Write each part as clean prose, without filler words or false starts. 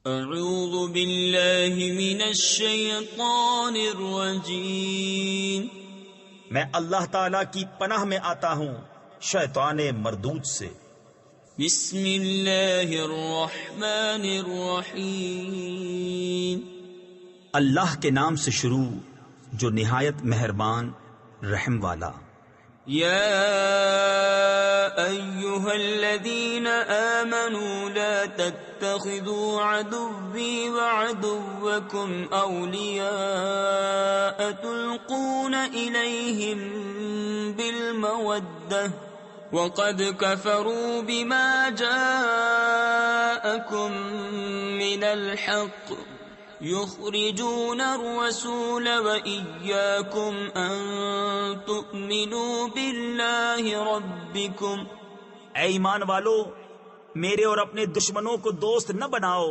اعوذ باللہ من الشیطان الرجیم، میں اللہ تعالی کی پناہ میں آتا ہوں شیطان مردود سے۔ بسم اللہ الرحمن الرحیم، اللہ کے نام سے شروع جو نہایت مہربان رحم والا۔ یا ایہا الذین آمنوا لا تتخذوا عدوی وعدوکم اولیاء تلقون الیہم بالمودہ وقد کفروا بما جاءکم من الحق يخرجون الرسول وإياكم أن تؤمنوا بالله ربكم۔ اے ایمان والو، میرے اور اپنے دشمنوں کو دوست نہ بناؤ۔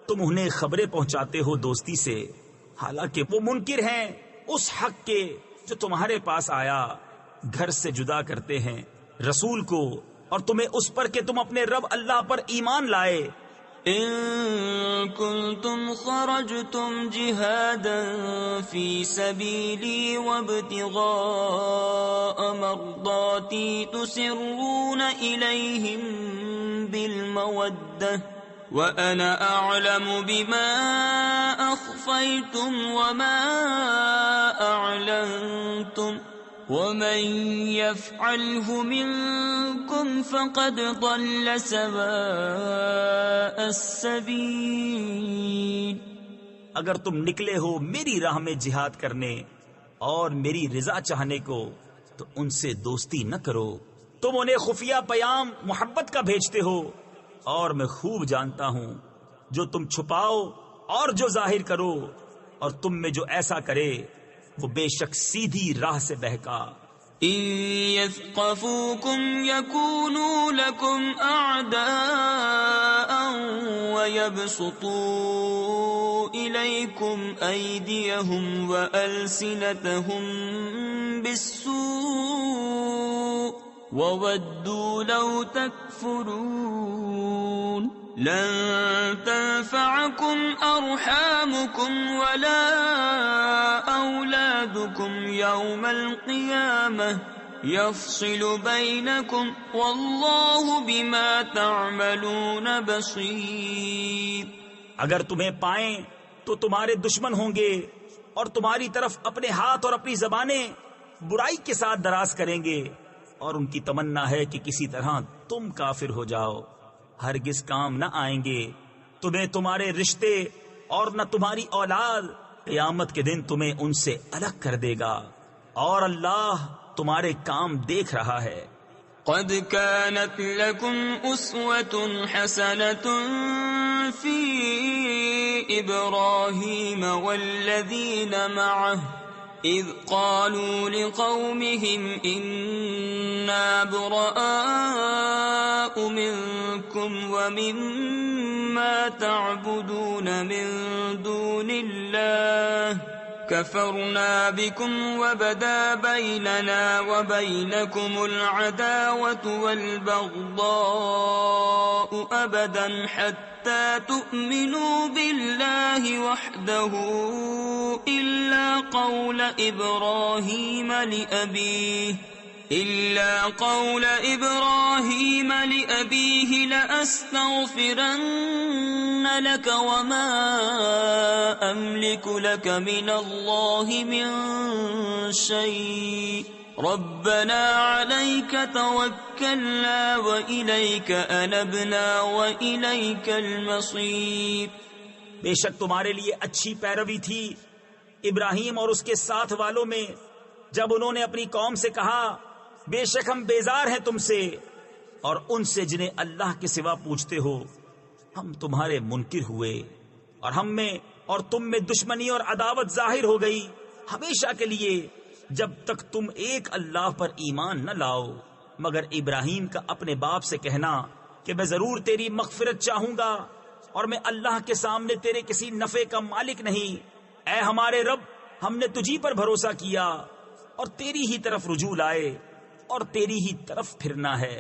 تم انہیں خبریں پہنچاتے ہو دوستی سے، حالانکہ وہ منکر ہیں اس حق کے جو تمہارے پاس آیا، گھر سے جدا کرتے ہیں رسول کو، اور تمہیں اس پر کہ تم اپنے رب اللہ پر ایمان لائے۔ ان کنتم خرجتم جہادا فی سبیلی وابتغاء مرضاتی تسرون الیہم بالمودہ وانا اعلم بما اخفیتم وما اعلنتم ومن يفعله منكم فقد ضل سواء السبيل۔ اگر تم نکلے ہو میری راہ میں جہاد کرنے اور میری رضا چاہنے کو تو ان سے دوستی نہ کرو۔ تم انہیں خفیہ پیام محبت کا بھیجتے ہو، اور میں خوب جانتا ہوں جو تم چھپاؤ اور جو ظاہر کرو، اور تم میں جو ایسا کرے وہ بے شک سیدھی راہ سے بہکا۔ ان يثقفوكم يكونوا لكم اعداء ويبسطوا اليكم ايديهم والسنتهم بالسوء وودوا لو تكفرون۔ لن تنفعكم أرحامكم ولا أولادكم يوم القيامة يفصل بينكم والله بما تعملون بصير۔ اگر تمہیں پائیں تو تمہارے دشمن ہوں گے، اور تمہاری طرف اپنے ہاتھ اور اپنی زبانیں برائی کے ساتھ دراز کریں گے، اور ان کی تمنا ہے کہ کسی طرح تم کافر ہو جاؤ۔ ہرگز کام نہ آئیں گے تمہیں تمہارے رشتے اور نہ تمہاری اولاد۔ قیامت کے دن تمہیں ان سے الگ کر دے گا، اور اللہ تمہارے کام دیکھ رہا ہے۔ قد كانت لكم أسوة حسنة في إبراهيم والذين معه إذ قالوا لقومهم إنا براء منكم ومما تعبدون من دون الله كفرنا بكم وبدا بيننا وبينكم العداوة والبغضاء أبدا حتى تؤمنوا بالله وحده إلا قول إبراهيم لأبيه لأستغفرن لك وما أملك لك من الله من شيء ربنا عليك توكلنا وإليك أنبنا وإليك المصير۔ بے شک تمہارے لیے اچھی پیروی تھی ابراہیم اور اس کے ساتھ والوں میں، جب انہوں نے اپنی قوم سے کہا بے شک ہم بیزار ہیں تم سے اور ان سے جنہیں اللہ کے سوا پوجتے ہو۔ ہم تمہارے منکر ہوئے، اور ہم میں اور تم میں دشمنی اور عداوت ظاہر ہو گئی ہمیشہ کے لیے، جب تک تم ایک اللہ پر ایمان نہ لاؤ، مگر ابراہیم کا اپنے باپ سے کہنا کہ میں ضرور تیری مغفرت چاہوں گا، اور میں اللہ کے سامنے تیرے کسی نفع کا مالک نہیں۔ اے ہمارے رب، ہم نے تجھی پر بھروسہ کیا اور تیری ہی طرف رجوع لائے، اور تیری ہی طرف پھرنا ہے۔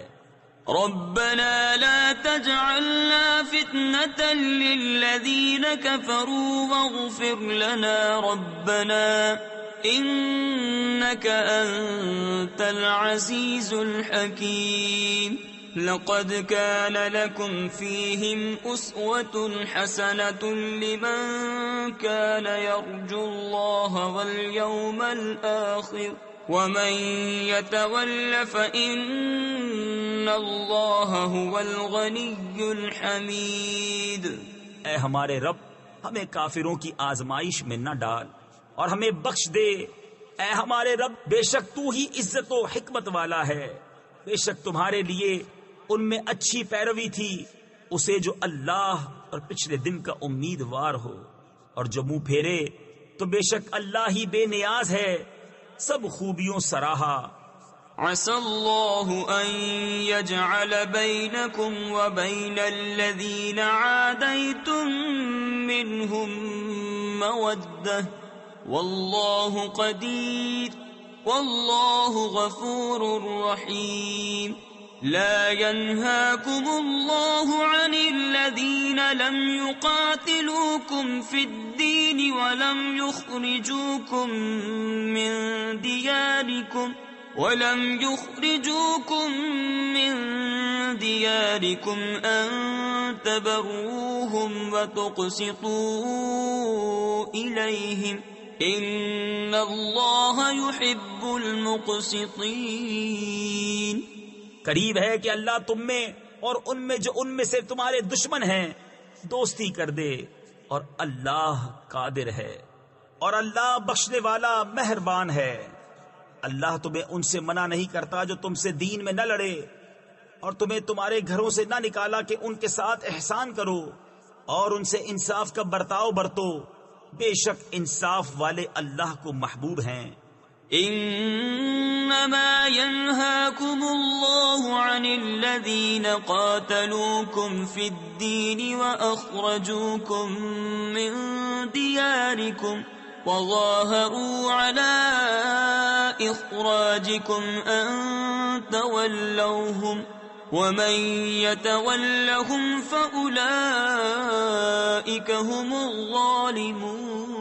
ربنا لا تجعلنا فتنة للذين كفروا واغفر لنا ربنا إنك أنت العزيز الحكيم لقد كان لكم فيهم أسوة حسنة لمن كان يرجو الله واليوم الآخر ومن يتول فإن الله هو الغني الحميد۔ اے ہمارے رب، ہمیں کافروں کی آزمائش میں نہ ڈال اور ہمیں بخش دے۔ اے ہمارے رب، بے شک تو ہی عزت و حکمت والا ہے۔ بے شک تمہارے لیے ان میں اچھی پیروی تھی اسے جو اللہ اور پچھلے دن کا امیدوار ہو، اور جو منہ پھیرے تو بے شک اللہ ہی بے نیاز ہے، سب خوبیوں سراہا۔ عسى الله أن يجعل بينكم وبين الذين عاديتم منهم مودة والله قدير والله غفور رحيم۔ لا ينهاكم الله عن الذين لم يقاتلوكم في الدين ولم يخرجوكم من دياركم أن تبروهم وتقسطوا إليهم إن الله يحب المقسطين۔ قریب ہے کہ اللہ تم میں اور ان میں جو ان میں سے تمہارے دشمن ہیں دوستی کر دے، اور اللہ قادر ہے اور اللہ بخشنے والا مہربان ہے۔ اللہ تمہیں ان سے منع نہیں کرتا جو تم سے دین میں نہ لڑے اور تمہیں تمہارے گھروں سے نہ نکالا کہ ان کے ساتھ احسان کرو اور ان سے انصاف کا برتاؤ برتو، بے شک انصاف والے اللہ کو محبوب ہیں۔ انما ينهاكم الله عن الذين قاتلوكم في الدين واخرجوكم من دياركم وظاهروا على اخراجكم ان تولوهم ومن يتولهم فاولئك هم الظالمون۔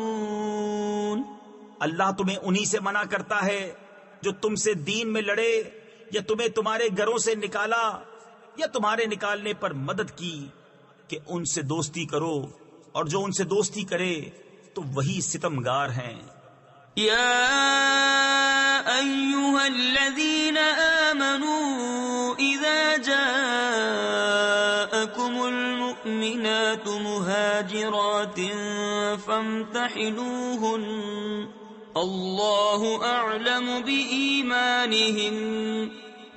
اللہ تمہیں انہی سے منع کرتا ہے جو تم سے دین میں لڑے یا تمہیں تمہارے گھروں سے نکالا یا تمہارے نکالنے پر مدد کی کہ ان سے دوستی کرو، اور جو ان سے دوستی کرے تو وہی ستمگار ہیں۔ یا ایھا الذین آمنوا اذا جاءکم المؤمنات مہاجرات فامتحنوہن اللہ اعلم بإیمانہن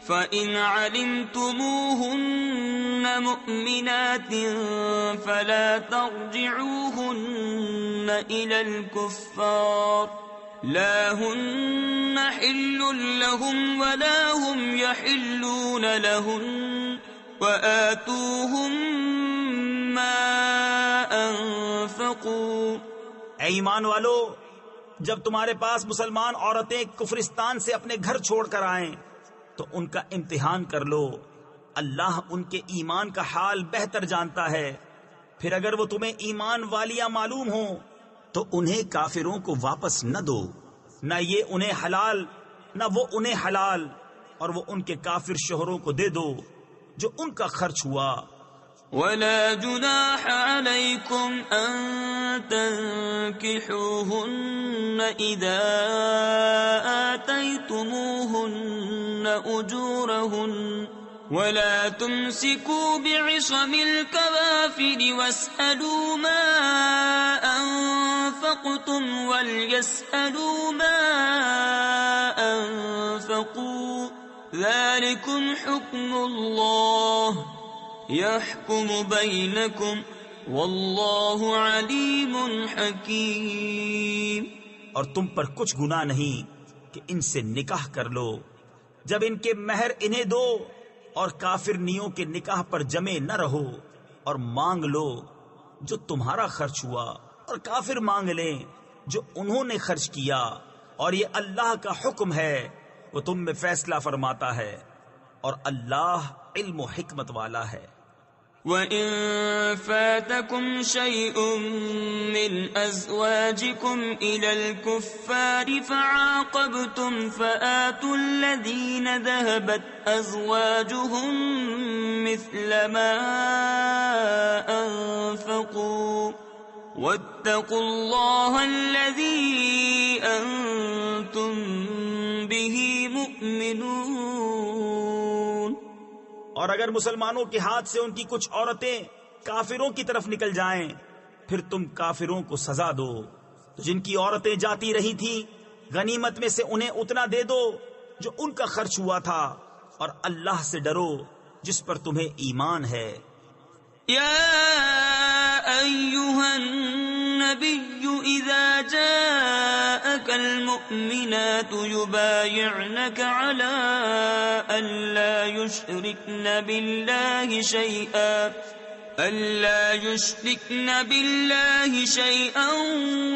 فإن علمتموہن مؤمنات فلا ترجعوہن إلى الكفار لا هن حل لهم ولا هم يحلون لهن وآتوهم ما أنفقوا۔ اے ایمان والو، جب تمہارے پاس مسلمان عورتیں کفرستان سے اپنے گھر چھوڑ کر آئیں تو ان کا امتحان کر لو، اللہ ان کے ایمان کا حال بہتر جانتا ہے۔ پھر اگر وہ تمہیں ایمان والیاں معلوم ہوں تو انہیں کافروں کو واپس نہ دو، نہ یہ انہیں حلال نہ وہ انہیں حلال، اور وہ ان کے کافر شوہروں کو دے دو جو ان کا خرچ ہوا۔ ولا جناح عليكم أن تنكحوهن إذا آتيتموهن أجورهن ولا تمسكوا بعصم الكوافر واسألوا ما أنفقتم وليسألوا ما أنفقوا ذلكم حكم الله يحكم بينكم والله عليم حكيم۔ اور تم پر کچھ گناہ نہیں کہ ان سے نکاح کر لو جب ان کے مہر انہیں دو، اور کافرنیوں کے نکاح پر جمے نہ رہو، اور مانگ لو جو تمہارا خرچ ہوا، اور کافر مانگ لیں جو انہوں نے خرچ کیا، اور یہ اللہ کا حکم ہے، وہ تم میں فیصلہ فرماتا ہے۔ اور اللہ علم و حکمت والا ہے۔ وَإِن فَاتَكُمْ شَيْءٌ مِّنْ أَزْوَاجِكُمْ إِلَى الْكُفَّارِ فَعَاقَبْتُمْ فَآتُوا الَّذِينَ ذَهَبَتْ أَزْوَاجُهُم مِّثْلَ مَا أَنفَقُوا وَاتَّقُوا اللَّهَ الَّذِي أَنتُم بِهِ مُؤْمِنُونَ۔ اور اگر مسلمانوں کے ہاتھ سے ان کی کچھ عورتیں کافروں کی طرف نکل جائیں پھر تم کافروں کو سزا دو، تو جن کی عورتیں جاتی رہی تھی غنیمت میں سے انہیں اتنا دے دو جو ان کا خرچ ہوا تھا، اور اللہ سے ڈرو جس پر تمہیں ایمان ہے۔ یا ایھا النبی اذا جاءک المؤمنات یبایعنک علی ان لا یشرکن باللہ شیئا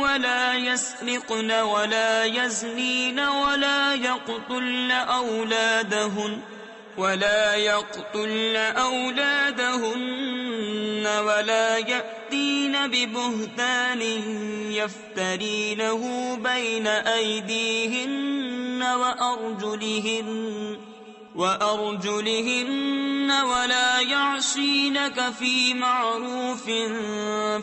ولا يسرقن ولا يزنین ولا يقتلن أولادهن ولا يأتين ببهتان يفترينه بين أيديهن وأرجلهن ولا يعصينك في معروف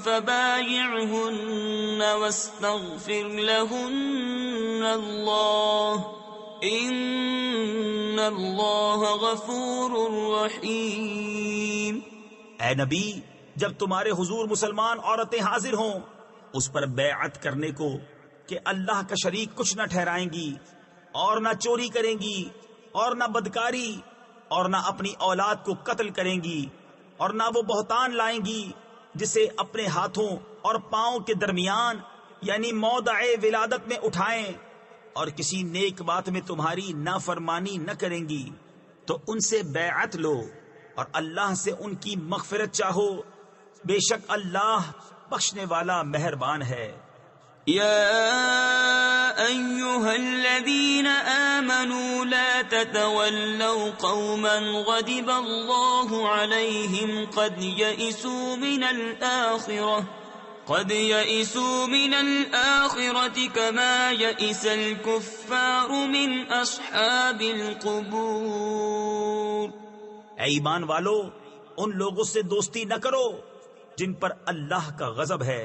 فبايعهن واستغفر لهن الله ان اللہ غفور رحیم۔ اے نبی، جب تمہارے حضور مسلمان عورتیں حاضر ہوں اس پر بیعت کرنے کو کہ اللہ کا شریک کچھ نہ ٹھہرائیں گی، اور نہ چوری کریں گی، اور نہ بدکاری، اور نہ اپنی اولاد کو قتل کریں گی، اور نہ وہ بہتان لائیں گی جسے اپنے ہاتھوں اور پاؤں کے درمیان یعنی موضع ولادت میں اٹھائیں، اور کسی نیک بات میں تمہاری نافرمانی نہ کریں گی، تو ان سے بیعت لو اور اللہ سے ان کی مغفرت چاہو، بے شک اللہ بخشنے والا مہربان ہے۔ یا ایھا الذین آمنوا لا تتولوا قوما غضب اللہ علیہم قد يئسوا من الآخرة كما يئس الكفار من أصحاب القبور۔ اے ایمان والو، ان لوگوں سے دوستی نہ کرو جن پر اللہ کا غضب ہے،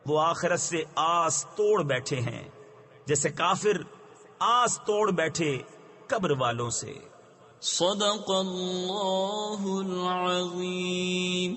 وہ آخرت سے آس توڑ بیٹھے ہیں جیسے کافر آس توڑ بیٹھے قبر والوں سے۔ صدق اللہ العظیم۔